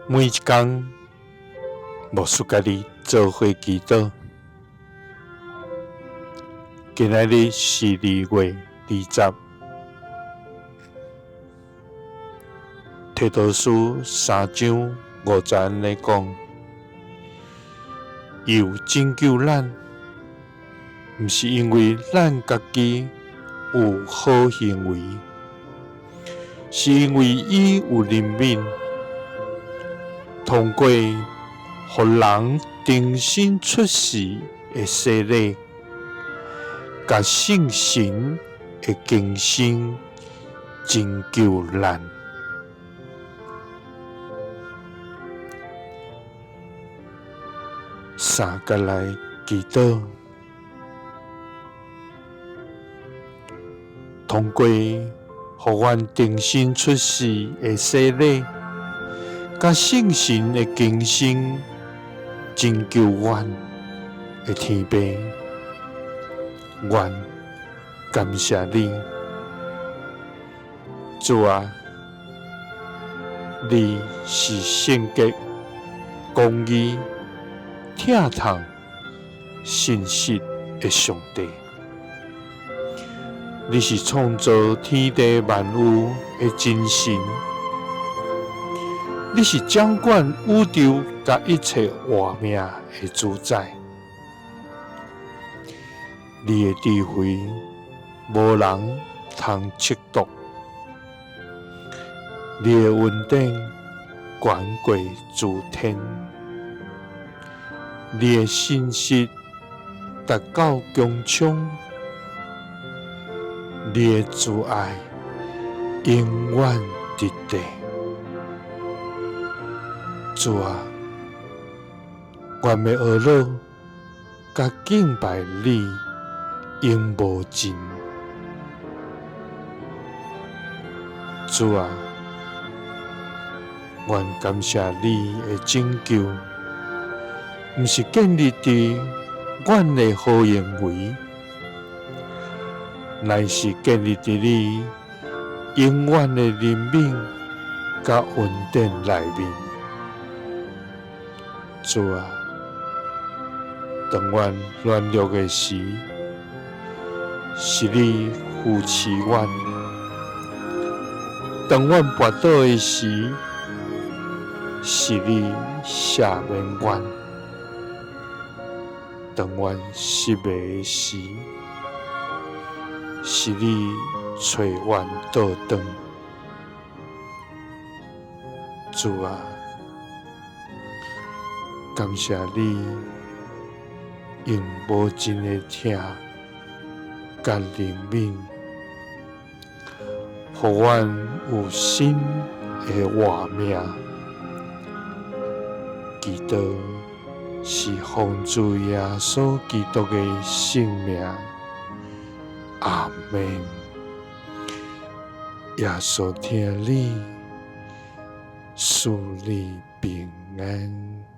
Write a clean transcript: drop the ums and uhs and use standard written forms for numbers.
每一天，牧师家己做伙祈祷。今仔日是2月20，提多书3章5节安尼讲：有拯救咱，毋是因为咱家己有好行为，是因为伊有怜悯，通过互人重新出世的洗礼，甲圣神的更新，拯救咱。三个来祈祷，通过互阮重新出世的洗礼，甲圣神的更新，拯救阮的天父。阮感谢你，主啊，你是圣洁、公义、疼痛、信实的上帝。你是创造天地万物的真神，你是掌管宇宙甲一切活命的主宰。你的智慧无人通测度，你的恩典远过诸天，你的信实达到穹苍，你的慈爱永远直地。主啊，阮的学乐甲敬拜你永无尽。主啊，阮感谢你的拯救，毋是建立伫阮的好行为，乃是建立伫你永远的怜悯甲恩典内面。主啊，当阮软弱的时，是你扶持阮；当阮跌倒的时，是你赦免阮；当阮失迷的时，是你找阮倒转。主啊，感谢你用无尽的疼甲怜悯，互阮有新的活命。祈祷是奉主耶稣基督的圣名，阿们。耶稣听你，赐你平安。